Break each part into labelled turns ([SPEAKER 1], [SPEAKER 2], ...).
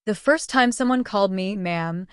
[SPEAKER 1] The first time someone called me ma'am,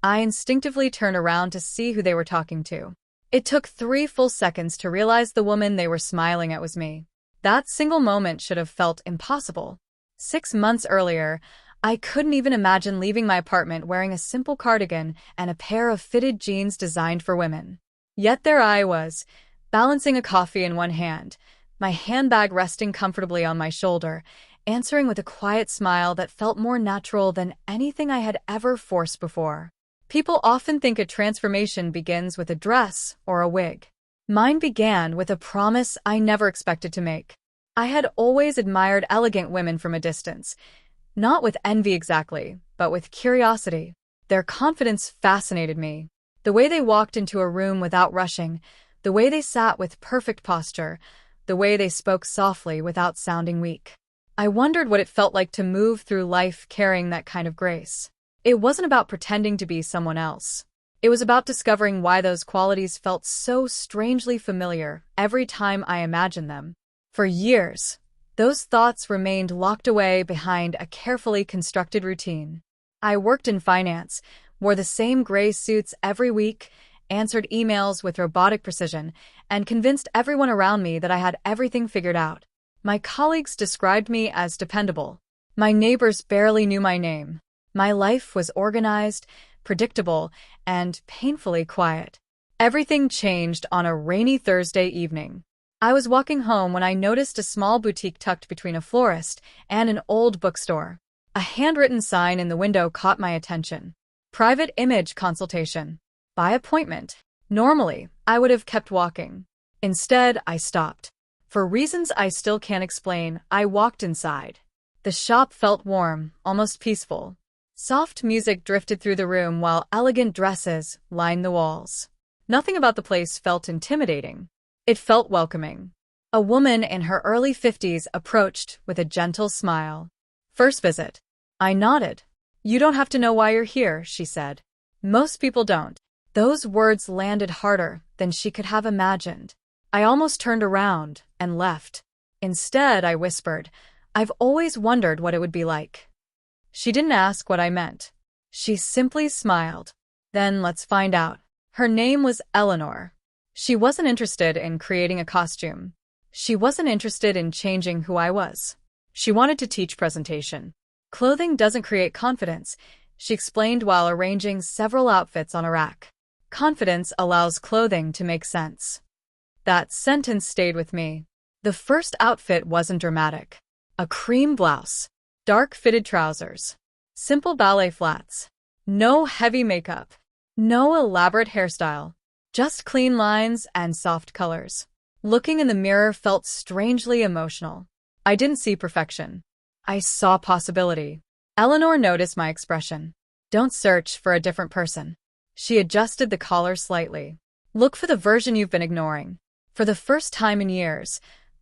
[SPEAKER 1] I instinctively turned around to see who they were talking to. It took 3 full seconds to realize the woman they were smiling at was me. That single moment should have felt impossible. 6 months earlier, I couldn't even imagine leaving my apartment wearing a simple cardigan and a pair of fitted jeans designed for women. Yet there I was, balancing a coffee in one hand, my handbag resting comfortably on my shoulder, answering with a quiet smile that felt more natural than anything I had ever forced before. People often think a transformation begins with a dress or a wig. Mine began with a promise I never expected to make. I had always admired elegant women from a distance, not with envy exactly, but with curiosity. Their confidence fascinated me. The way they walked into a room without rushing, the way they sat with perfect posture, the way they spoke softly without sounding weak. I wondered what it felt like to move through life carrying that kind of grace. It wasn't about pretending to be someone else. It was about discovering why those qualities felt so strangely familiar every time I imagined them. For years, those thoughts remained locked away behind a carefully constructed routine. I worked in finance, wore the same gray suits every week, answered emails with robotic precision, and convinced everyone around me that I had everything figured out. My colleagues described me as dependable. My neighbors barely knew my name. My life was organized, predictable, and painfully quiet. Everything changed on a rainy Thursday evening. I was walking home when I noticed a small boutique tucked between a florist and an old bookstore. A handwritten sign in the window caught my attention. Private image consultation. By appointment. Normally, I would have kept walking. Instead, I stopped. For reasons I still can't explain, I walked inside. The shop felt warm, almost peaceful. Soft music drifted through the room while elegant dresses lined the walls. Nothing about the place felt intimidating. It felt welcoming. A woman in her early 50s approached with a gentle smile. First visit. I nodded. You don't have to know why you're here, she said. Most people don't. Those words landed harder than she could have imagined. I almost turned around and left. Instead, I whispered, I've always wondered what it would be like. She didn't ask what I meant. She simply smiled. Then let's find out. Her name was Eleanor. She wasn't interested in creating a costume. She wasn't interested in changing who I was. She wanted to teach presentation. Clothing doesn't create confidence, she explained while arranging several outfits on a rack. Confidence allows clothing to make sense. That sentence stayed with me. The first outfit wasn't dramatic. A cream blouse, dark fitted trousers, simple ballet flats. No heavy makeup. No elaborate hairstyle. Just clean lines and soft colors. Looking in the mirror felt strangely emotional. I didn't see perfection. I saw possibility. Eleanor noticed my expression. Don't search for a different person. She adjusted the collar slightly. Look for the version you've been ignoring. For the first time in years,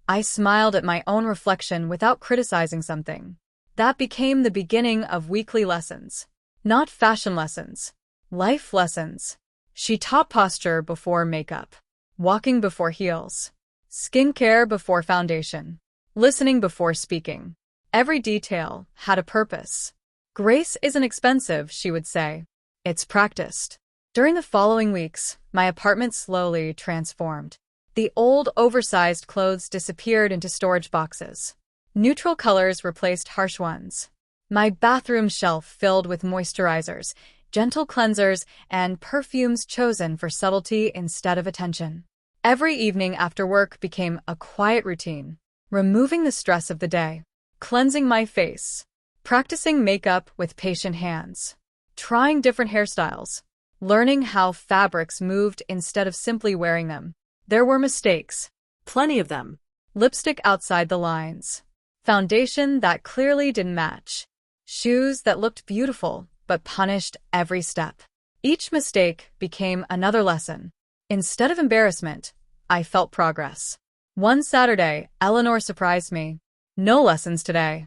[SPEAKER 1] I smiled at my own reflection without criticizing something. That became the beginning of weekly lessons. Not fashion lessons. Life lessons. She taught posture before makeup, walking before heels, skincare before foundation, listening before speaking. Every detail had a purpose. Grace isn't expensive, she would say. It's practiced. During the following weeks, my apartment slowly transformed. The old, oversized clothes disappeared into storage boxes. Neutral colors replaced harsh ones. My bathroom shelf filled with moisturizers, gentle cleansers, and perfumes chosen for subtlety instead of attention. Every evening after work became a quiet routine, removing the stress of the day, cleansing my face, practicing makeup with patient hands, trying different hairstyles, learning how fabrics moved instead of simply wearing them. There were mistakes, plenty of them. Lipstick outside the lines, foundation that clearly didn't match, shoes that looked beautiful but punished every step. Each mistake became another lesson. Instead of embarrassment, I felt progress. One Saturday, Eleanor surprised me. No lessons today.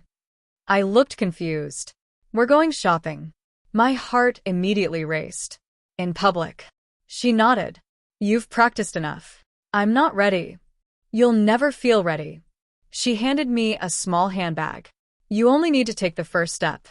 [SPEAKER 1] I looked confused. We're going shopping. My heart immediately raced. In public. She nodded. You've practiced enough. I'm not ready. You'll never feel ready. She handed me a small handbag. You only need to take the first step.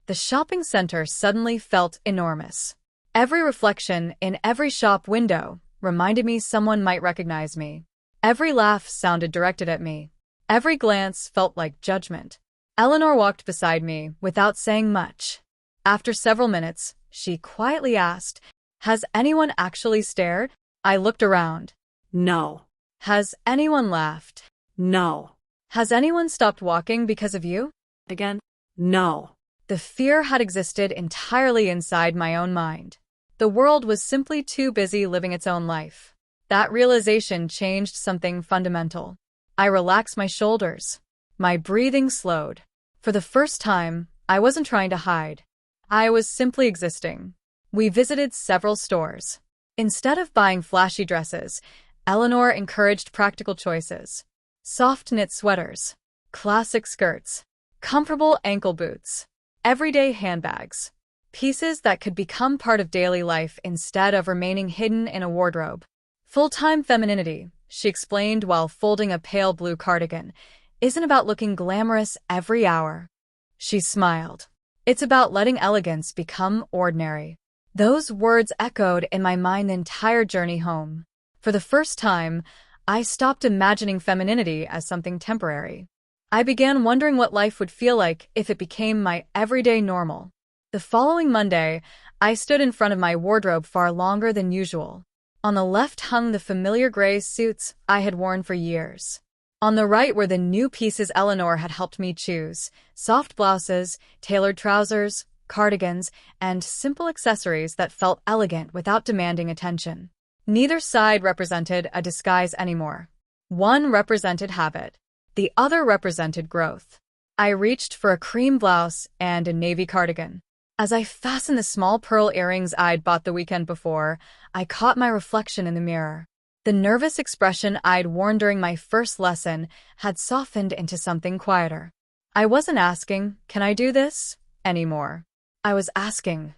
[SPEAKER 1] The shopping center suddenly felt enormous. Every reflection in every shop window reminded me someone might recognize me. Every laugh sounded directed at me. Every glance felt like judgment. Eleanor walked beside me without saying much. After several minutes, she quietly asked, "Has anyone actually stared?" I looked around.
[SPEAKER 2] No.
[SPEAKER 1] Has anyone laughed?
[SPEAKER 2] No.
[SPEAKER 1] Has anyone stopped walking because of you?
[SPEAKER 2] Again, no.
[SPEAKER 1] The fear had existed entirely inside my own mind. The world was simply too busy living its own life. That realization changed something fundamental. I relaxed my shoulders. My breathing slowed. For the first time, I wasn't trying to hide. I was simply existing. We visited several stores. Instead of buying flashy dresses, Eleanor encouraged practical choices. Soft knit sweaters, classic skirts, comfortable ankle boots, everyday handbags, pieces that could become part of daily life instead of remaining hidden in a wardrobe. Full-time femininity, she explained while folding a pale blue cardigan, isn't about looking glamorous every hour. She smiled. It's about letting elegance become ordinary. Those words echoed in my mind the entire journey home. For the first time, I stopped imagining femininity as something temporary. I began wondering what life would feel like if it became my everyday normal. The following Monday, I stood in front of my wardrobe far longer than usual. On the left hung the familiar gray suits I had worn for years. On the right were the new pieces Eleanor had helped me choose: soft blouses, tailored trousers, cardigans, and simple accessories that felt elegant without demanding attention. Neither side represented a disguise anymore. One represented habit. The other represented growth. I reached for a cream blouse and a navy cardigan. As I fastened the small pearl earrings I'd bought the weekend before, I caught my reflection in the mirror. The nervous expression I'd worn during my first lesson had softened into something quieter. I wasn't asking, "Can I do this?" anymore. I was asking,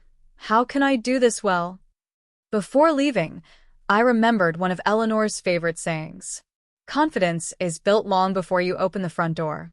[SPEAKER 1] "How can I do this well?" Before leaving, I remembered one of Eleanor's favorite sayings. Confidence is built long before you open the front door.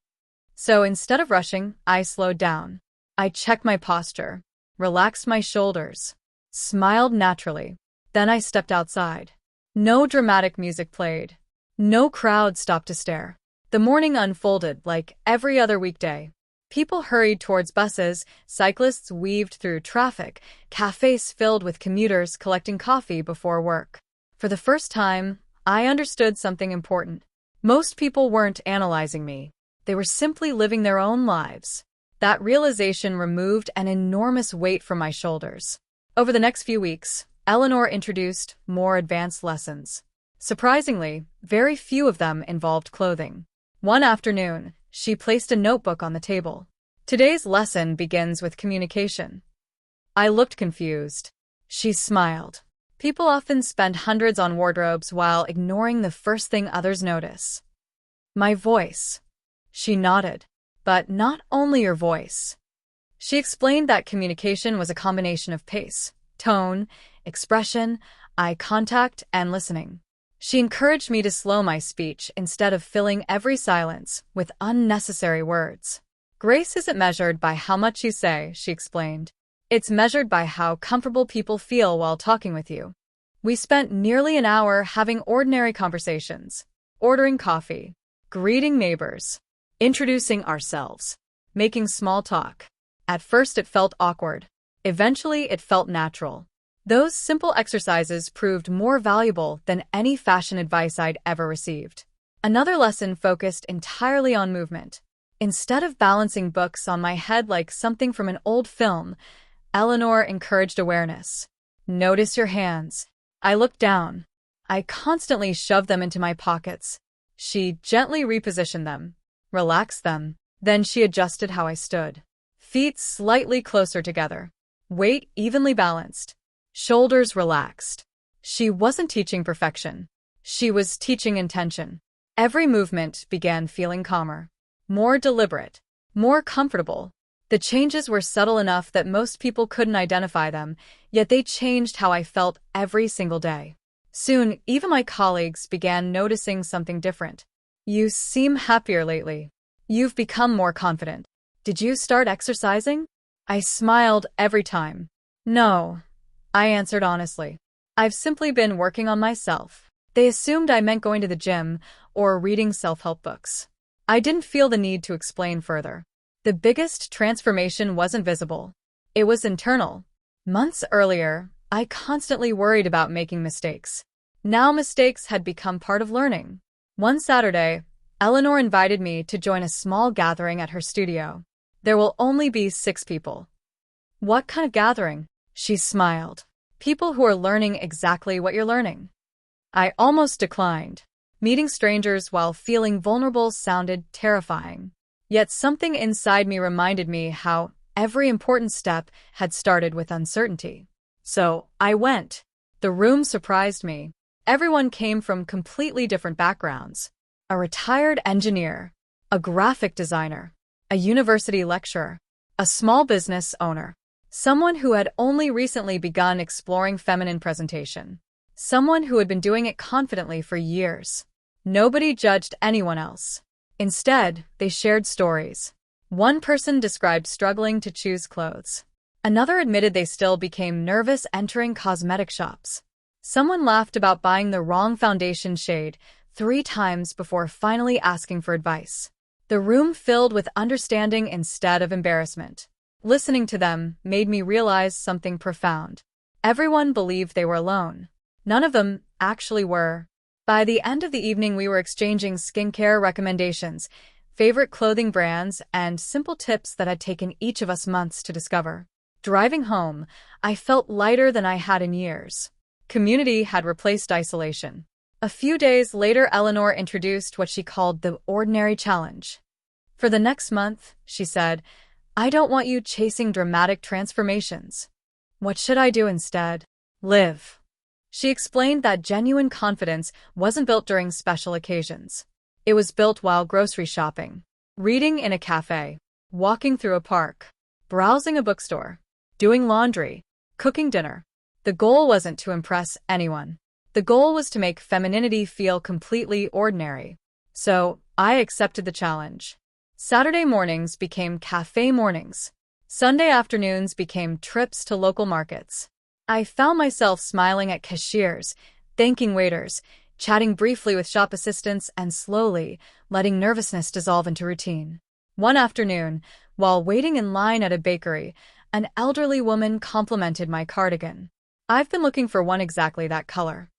[SPEAKER 1] So instead of rushing, I slowed down. I checked my posture, relaxed my shoulders, smiled naturally. Then I stepped outside. No dramatic music played. No crowd stopped to stare. The morning unfolded like every other weekday. People hurried towards buses, cyclists weaved through traffic, cafes filled with commuters collecting coffee before work. For the first time, I understood something important. Most people weren't analyzing me. They were simply living their own lives. That realization removed an enormous weight from my shoulders. Over the next few weeks, Eleanor introduced more advanced lessons. Surprisingly, very few of them involved clothing. One afternoon, she placed a notebook on the table. "Today's lesson begins with communication." I looked confused. She smiled. People often spend hundreds on wardrobes while ignoring the first thing others notice. My voice. She nodded. But not only your voice. She explained that communication was a combination of pace, tone, expression, eye contact, and listening. She encouraged me to slow my speech instead of filling every silence with unnecessary words. Grace isn't measured by how much you say, she explained. It's measured by how comfortable people feel while talking with you. We spent nearly an hour having ordinary conversations, ordering coffee, greeting neighbors, introducing ourselves, making small talk. At first it felt awkward. Eventually it felt natural. Those simple exercises proved more valuable than any fashion advice I'd ever received. Another lesson focused entirely on movement. Instead of balancing books on my head like something from an old film, Eleanor encouraged awareness. Notice your hands. I looked down. I constantly shoved them into my pockets. She gently repositioned them, relaxed them. Then she adjusted how I stood. Feet slightly closer together. Weight evenly balanced. Shoulders relaxed. She wasn't teaching perfection. She was teaching intention. Every movement began feeling calmer, more deliberate, more comfortable. The changes were subtle enough that most people couldn't identify them, yet they changed how I felt every single day. Soon, even my colleagues began noticing something different. "You seem happier lately. You've become more confident. Did you start exercising?" I smiled every time. No, I answered honestly. I've simply been working on myself. They assumed I meant going to the gym or reading self-help books. I didn't feel the need to explain further. The biggest transformation wasn't visible. It was internal. Months earlier, I constantly worried about making mistakes. Now mistakes had become part of learning. One Saturday, Eleanor invited me to join a small gathering at her studio. There will only be 6 people. What kind of gathering? She smiled. People who are learning exactly what you're learning. I almost declined. Meeting strangers while feeling vulnerable sounded terrifying. Yet something inside me reminded me how every important step had started with uncertainty. So I went. The room surprised me. Everyone came from completely different backgrounds. A retired engineer, a graphic designer, a university lecturer, a small business owner, someone who had only recently begun exploring feminine presentation, someone who had been doing it confidently for years. Nobody judged anyone else. Instead, they shared stories. One person described struggling to choose clothes. Another admitted they still became nervous entering cosmetic shops. Someone laughed about buying the wrong foundation shade 3 times before finally asking for advice. The room filled with understanding instead of embarrassment. Listening to them made me realize something profound. Everyone believed they were alone. None of them actually were. By the end of the evening, we were exchanging skincare recommendations, favorite clothing brands, and simple tips that had taken each of us months to discover. Driving home, I felt lighter than I had in years. Community had replaced isolation. A few days later, Eleanor introduced what she called the Ordinary Challenge. For the next month, she said, I don't want you chasing dramatic transformations. What should I do instead? Live. She explained that genuine confidence wasn't built during special occasions. It was built while grocery shopping, reading in a cafe, walking through a park, browsing a bookstore, doing laundry, cooking dinner. The goal wasn't to impress anyone. The goal was to make femininity feel completely ordinary. So, I accepted the challenge. Saturday mornings became cafe mornings. Sunday afternoons became trips to local markets. I found myself smiling at cashiers, thanking waiters, chatting briefly with shop assistants, and slowly letting nervousness dissolve into routine. One afternoon, while waiting in line at a bakery, an elderly woman complimented my cardigan. I've been looking for one exactly that color.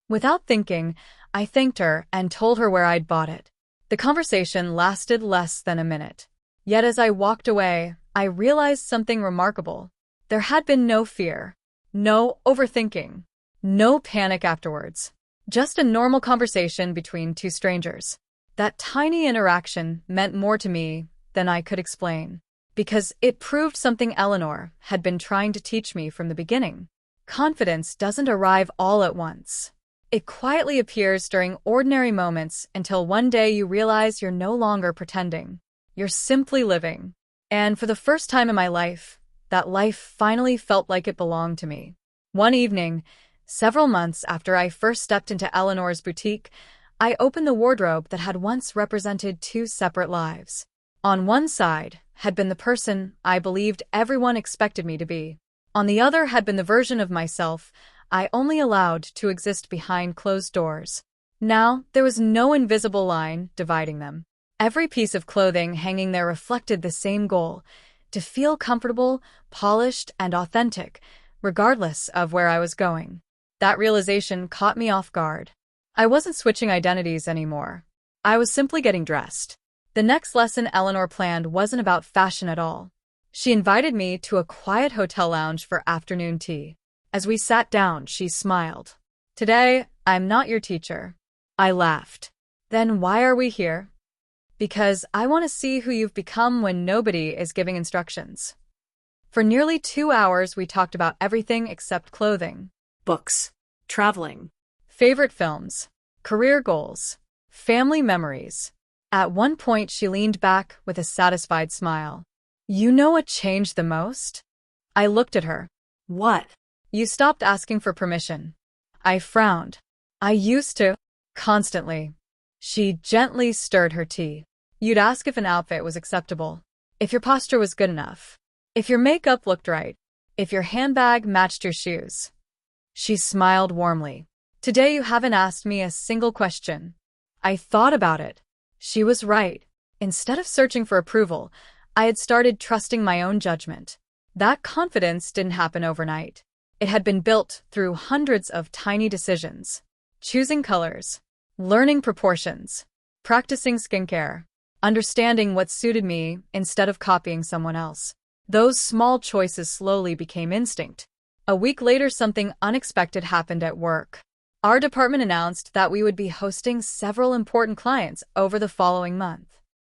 [SPEAKER 1] Without thinking, I thanked her and told her where I'd bought it. The conversation lasted less than a minute. Yet as I walked away, I realized something remarkable. There had been no fear, no overthinking, no panic afterwards. Just a normal conversation between 2 strangers. That tiny interaction meant more to me than I could explain, because it proved something Eleanor had been trying to teach me from the beginning. Confidence doesn't arrive all at once. It quietly appears during ordinary moments until one day you realize you're no longer pretending. You're simply living. And for the first time in my life, that life finally felt like it belonged to me. One evening, several months after I first stepped into Eleanor's boutique, I opened the wardrobe that had once represented 2 separate lives. On one side had been the person I believed everyone expected me to be. On the other had been the version of myself I only allowed to exist behind closed doors. Now, there was no invisible line dividing them. Every piece of clothing hanging there reflected the same goal: to feel comfortable, polished, and authentic, regardless of where I was going. That realization caught me off guard. I wasn't switching identities anymore. I was simply getting dressed. The next lesson Eleanor planned wasn't about fashion at all. She invited me to a quiet hotel lounge for afternoon tea. As we sat down, she smiled. Today, I'm not your teacher. I laughed. Then why are we here? Because I want to see who you've become when nobody is giving instructions. For nearly 2 hours, we talked about everything except clothing.
[SPEAKER 2] Books. Traveling.
[SPEAKER 1] Favorite films. Career goals. Family memories. At one point, she leaned back with a satisfied smile. You know what changed the most? I looked at her.
[SPEAKER 2] What?
[SPEAKER 1] You stopped asking for permission. I frowned. I used to. Constantly. She gently stirred her tea. You'd ask if an outfit was acceptable, if your posture was good enough, if your makeup looked right, if your handbag matched your shoes. She smiled warmly. Today you haven't asked me a single question. I thought about it. She was right. Instead of searching for approval, I had started trusting my own judgment. That confidence didn't happen overnight. It had been built through hundreds of tiny decisions. Choosing colors, learning proportions, practicing skincare, understanding what suited me instead of copying someone else. Those small choices slowly became instinct. A week later, something unexpected happened at work. Our department announced that we would be hosting several important clients over the following month.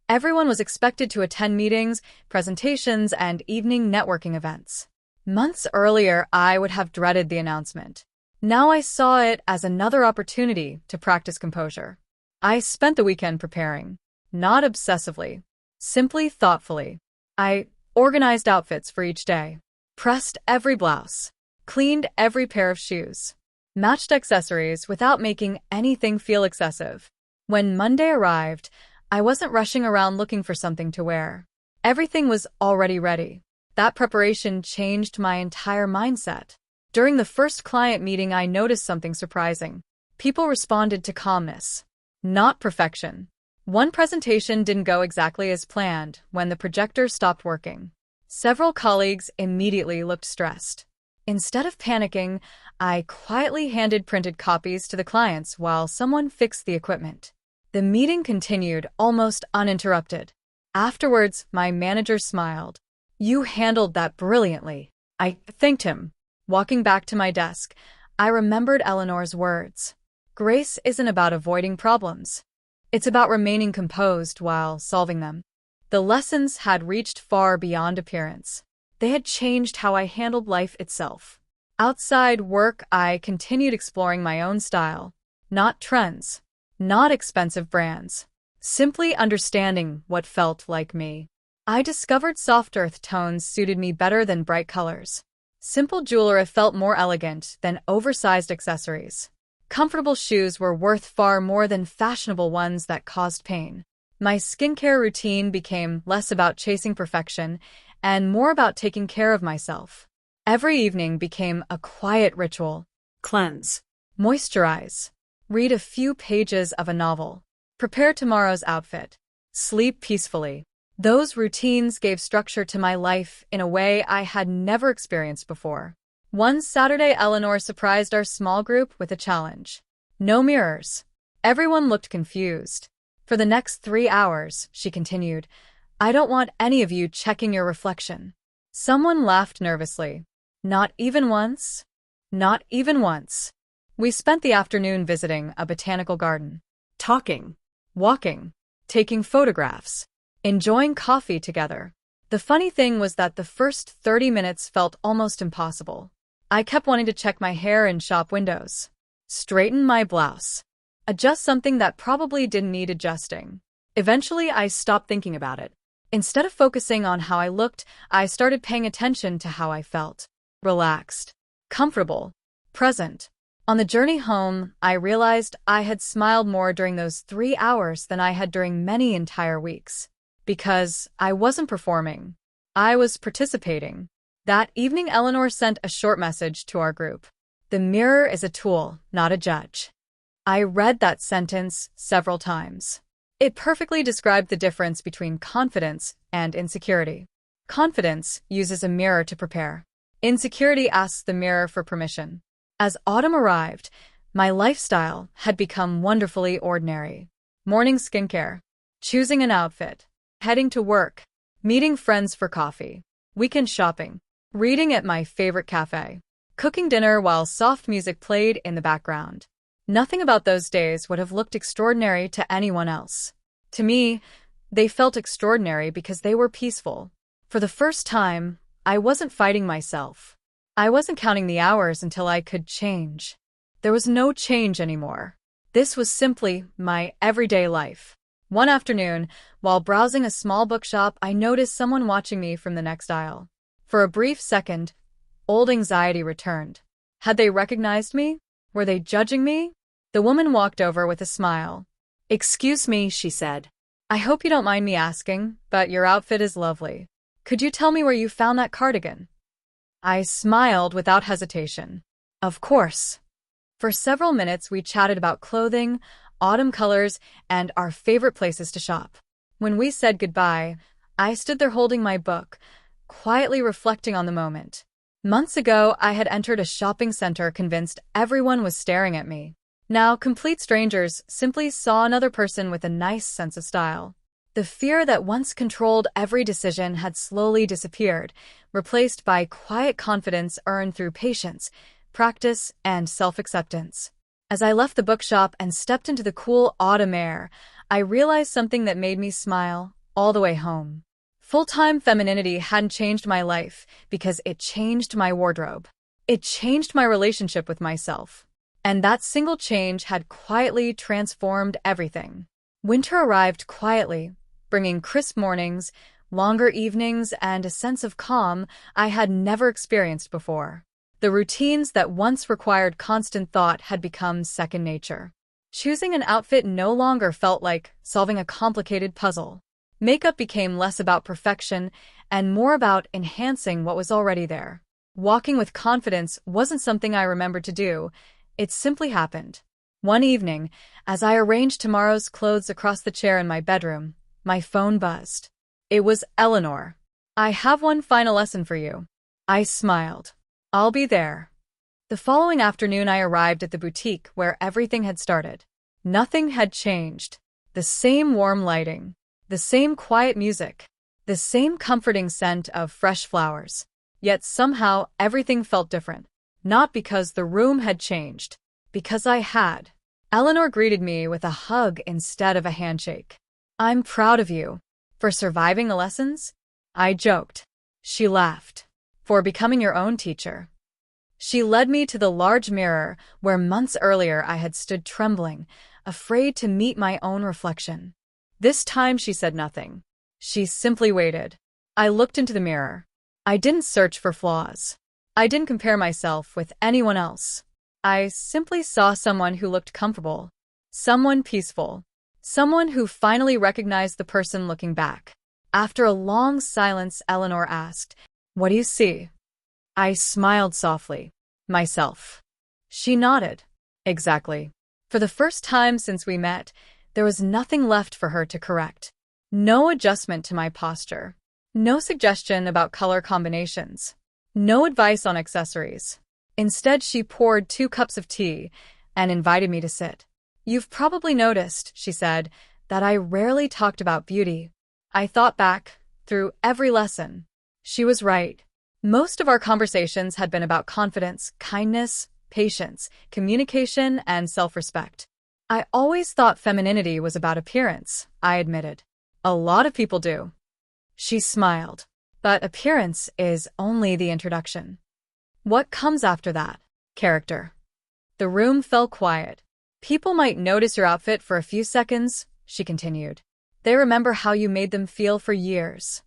[SPEAKER 1] Everyone was expected to attend meetings, presentations, and evening networking events. Months earlier, I would have dreaded the announcement. Now I saw it as another opportunity to practice composure. I spent the weekend preparing, not obsessively, simply thoughtfully. I organized outfits for each day, pressed every blouse, cleaned every pair of shoes, matched accessories without making anything feel excessive. When Monday arrived, I wasn't rushing around looking for something to wear. Everything was already ready. That preparation changed my entire mindset. During the first client meeting, I noticed something surprising. People responded to calmness, not perfection. One presentation didn't go exactly as planned when the projector stopped working. Several colleagues immediately looked stressed. Instead of panicking, I quietly handed printed copies to the clients while someone fixed the equipment. The meeting continued almost uninterrupted. Afterwards, my manager smiled. "You handled that brilliantly." I thanked him. Walking back to my desk, I remembered Eleanor's words. Grace isn't about avoiding problems. It's about remaining composed while solving them. The lessons had reached far beyond appearance. They had changed how I handled life itself. Outside work, I continued exploring my own style. Not trends, not expensive brands. Simply understanding what felt like me. I discovered soft earth tones suited me better than bright colors. Simple jewelry felt more elegant than oversized accessories. Comfortable shoes were worth far more than fashionable ones that caused pain. My skincare routine became less about chasing perfection and more about taking care of myself. Every evening became a quiet ritual.
[SPEAKER 2] Cleanse.
[SPEAKER 1] Moisturize. Read a few pages of a novel. Prepare tomorrow's outfit. Sleep peacefully. Those routines gave structure to my life in a way I had never experienced before. One Saturday, Eleanor surprised our small group with a challenge. No mirrors. Everyone looked confused. For the next 3 hours, she continued, I don't want any of you checking your reflection. Someone laughed nervously. Not even once? Not even once. We spent the afternoon visiting a botanical garden.
[SPEAKER 2] Talking.
[SPEAKER 1] Walking. Taking photographs. Enjoying coffee together. The funny thing was that the first 30 minutes felt almost impossible. I kept wanting to check my hair in shop windows. Straighten my blouse. Adjust something that probably didn't need adjusting. Eventually, I stopped thinking about it. Instead of focusing on how I looked, I started paying attention to how I felt. Relaxed. Comfortable. Present. On the journey home, I realized I had smiled more during those 3 hours than I had during many entire weeks. Because I wasn't performing. I was participating. That evening, Eleanor sent a short message to our group. The mirror is a tool, not a judge. I read that sentence several times. It perfectly described the difference between confidence and insecurity. Confidence uses a mirror to prepare. Insecurity asks the mirror for permission. As autumn arrived, my lifestyle had become wonderfully ordinary. Morning skincare, choosing an outfit, heading to work, meeting friends for coffee, weekend shopping, reading at my favorite cafe, cooking dinner while soft music played in the background. Nothing about those days would have looked extraordinary to anyone else. To me, they felt extraordinary because they were peaceful. For the first time, I wasn't fighting myself. I wasn't counting the hours until I could change. There was no change anymore. This was simply my everyday life. One afternoon, while browsing a small bookshop, I noticed someone watching me from the next aisle. For a brief second, old anxiety returned. Had they recognized me? Were they judging me? The woman walked over with a smile. "Excuse me," she said. "I hope you don't mind me asking, but your outfit is lovely." Could you tell me where you found that cardigan? I smiled without hesitation. Of course. For several minutes, we chatted about clothing, autumn colors, and our favorite places to shop. When we said goodbye, I stood there holding my book, quietly reflecting on the moment. Months ago, I had entered a shopping center convinced everyone was staring at me. Now, complete strangers simply saw another person with a nice sense of style. The fear that once controlled every decision had slowly disappeared, replaced by quiet confidence earned through patience, practice, and self-acceptance. As I left the bookshop and stepped into the cool autumn air, I realized something that made me smile all the way home. Full-time femininity hadn't changed my life because it changed my wardrobe. It changed my relationship with myself. And that single change had quietly transformed everything. Winter arrived quietly, bringing crisp mornings, longer evenings, and a sense of calm I had never experienced before. The routines that once required constant thought had become second nature. Choosing an outfit no longer felt like solving a complicated puzzle. Makeup became less about perfection and more about enhancing what was already there. Walking with confidence wasn't something I remembered to do, it simply happened. One evening, as I arranged tomorrow's clothes across the chair in my bedroom, my phone buzzed. It was Eleanor. I have one final lesson for you. I smiled. I'll be there. The following afternoon, I arrived at the boutique where everything had started. Nothing had changed. The same warm lighting. The same quiet music, the same comforting scent of fresh flowers. Yet somehow everything felt different. Not because the room had changed, because I had. Eleanor greeted me with a hug instead of a handshake. I'm proud of you. For surviving the lessons? I joked. She laughed. For becoming your own teacher. She led me to the large mirror where months earlier I had stood trembling, afraid to meet my own reflection. This time she said nothing. She simply waited. I looked into the mirror. I didn't search for flaws. I didn't compare myself with anyone else. I simply saw someone who looked comfortable. Someone peaceful. Someone who finally recognized the person looking back. After a long silence, Eleanor asked, "What do you see?" I smiled softly. Myself. She nodded. Exactly. For the first time since we met, there was nothing left for her to correct. No adjustment to my posture. No suggestion about color combinations. No advice on accessories. Instead, she poured 2 cups of tea and invited me to sit. You've probably noticed, she said, that I rarely talked about beauty. I thought back through every lesson. She was right. Most of our conversations had been about confidence, kindness, patience, communication, and self-respect. I always thought femininity was about appearance, I admitted. A lot of people do. She smiled. But appearance is only the introduction. What comes after that? Character. The room fell quiet. People might notice your outfit for a few seconds, she continued. They remember how you made them feel for years.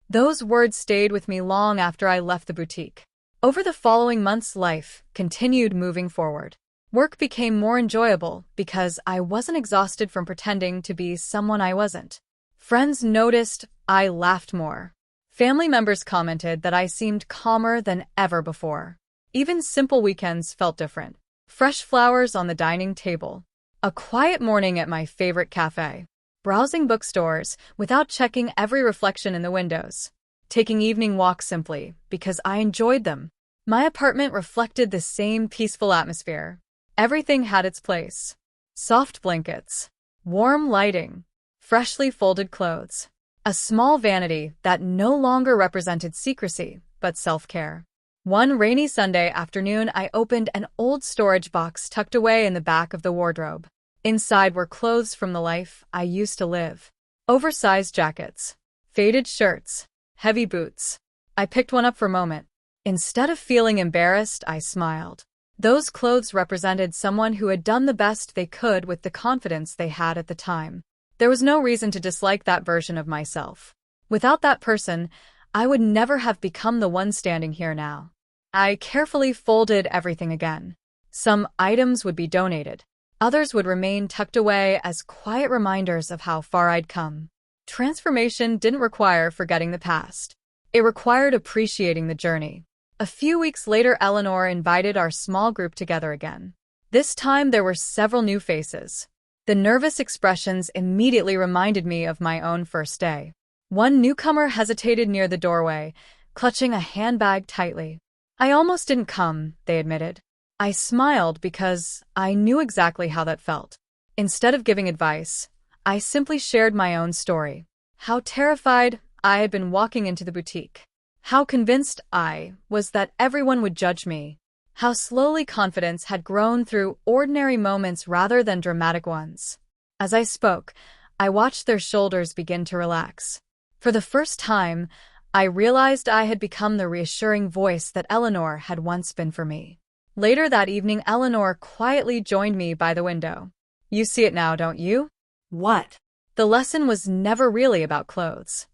[SPEAKER 1] Those words stayed with me long after I left the boutique. Over the following months, life continued moving forward. Work became more enjoyable because I wasn't exhausted from pretending to be someone I wasn't. Friends noticed I laughed more. Family members commented that I seemed calmer than ever before. Even simple weekends felt different. Fresh flowers on the dining table. A quiet morning at my favorite cafe. Browsing bookstores without checking every reflection in the windows. Taking evening walks simply because I enjoyed them. My apartment reflected the same peaceful atmosphere. Everything had its place. Soft blankets, warm lighting, freshly folded clothes. A small vanity that no longer represented secrecy, but self-care. One rainy Sunday afternoon, I opened an old storage box tucked away in the back of the wardrobe. Inside were clothes from the life I used to live. Oversized jackets, faded shirts, heavy boots. I picked one up for a moment. Instead of feeling embarrassed, I smiled. Those clothes represented someone who had done the best they could with the confidence they had at the time. There was no reason to dislike that version of myself. Without that person, I would never have become the one standing here now. I carefully folded everything again. Some items would be donated. Others would remain tucked away as quiet reminders of how far I'd come. Transformation didn't require forgetting the past. It required appreciating the journey. A few weeks later, Eleanor invited our small group together again. This time there were several new faces. The nervous expressions immediately reminded me of my own first day. One newcomer hesitated near the doorway, clutching a handbag tightly. "I almost didn't come," they admitted. I smiled because I knew exactly how that felt. Instead of giving advice, I simply shared my own story. How terrified I had been walking into the boutique. How convinced I was that everyone would judge me. How slowly confidence had grown through ordinary moments rather than dramatic ones. As I spoke, I watched their shoulders begin to relax. For the first time, I realized I had become the reassuring voice that Eleanor had once been for me. Later that evening, Eleanor quietly joined me by the window. "You see it now, don't you?"
[SPEAKER 2] What?
[SPEAKER 1] The lesson was never really about clothes.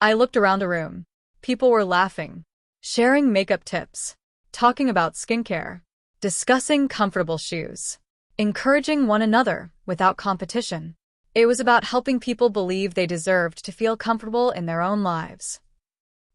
[SPEAKER 1] I looked around the room. People were laughing, sharing makeup tips, talking about skincare, discussing comfortable shoes, encouraging one another without competition. It was about helping people believe they deserved to feel comfortable in their own lives.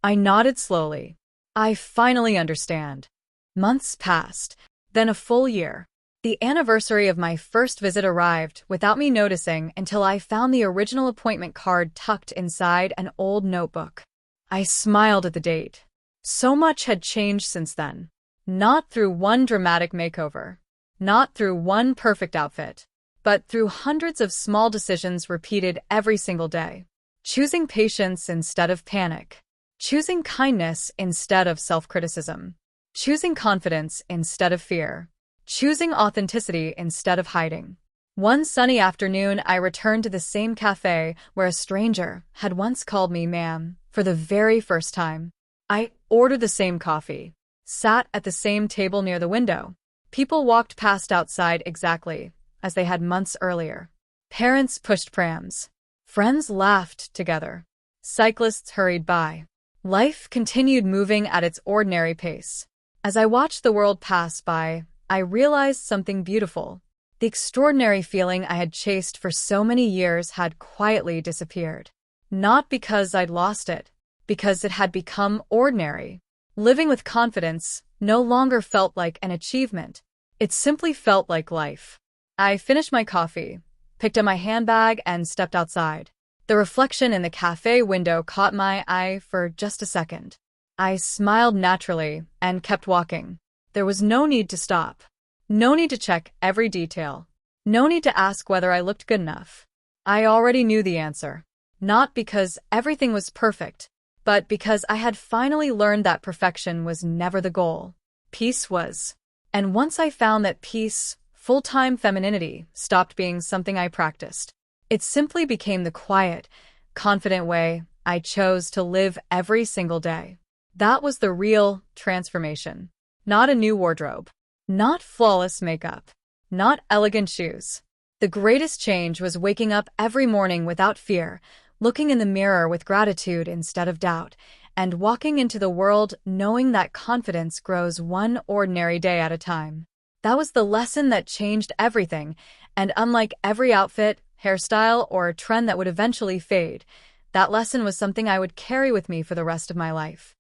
[SPEAKER 1] I nodded slowly. I finally understand. Months passed, then a full year. The anniversary of my first visit arrived without me noticing until I found the original appointment card tucked inside an old notebook. I smiled at the date. So much had changed since then. Not through one dramatic makeover, not through one perfect outfit, but through hundreds of small decisions repeated every single day. Choosing patience instead of panic. Choosing kindness instead of self-criticism. Choosing confidence instead of fear. Choosing authenticity instead of hiding. One sunny afternoon, I returned to the same cafe where a stranger had once called me ma'am for the very first time. I ordered the same coffee, sat at the same table near the window. People walked past outside exactly as they had months earlier. Parents pushed prams. Friends laughed together. Cyclists hurried by. Life continued moving at its ordinary pace. As I watched the world pass by, I realized something beautiful. The extraordinary feeling I had chased for so many years had quietly disappeared. Not because I'd lost it, because it had become ordinary. Living with confidence no longer felt like an achievement. It simply felt like life. I finished my coffee, picked up my handbag, and stepped outside. The reflection in the cafe window caught my eye for just a second. I smiled naturally and kept walking. There was no need to stop. No need to check every detail. No need to ask whether I looked good enough. I already knew the answer. Not because everything was perfect, but because I had finally learned that perfection was never the goal. Peace was. And once I found that peace, full-time femininity, stopped being something I practiced. It simply became the quiet, confident way I chose to live every single day. That was the real transformation. Not a new wardrobe. Not flawless makeup. Not elegant shoes. The greatest change was waking up every morning without fear, looking in the mirror with gratitude instead of doubt, and walking into the world knowing that confidence grows one ordinary day at a time. That was the lesson that changed everything, and unlike every outfit, hairstyle, or trend that would eventually fade, that lesson was something I would carry with me for the rest of my life.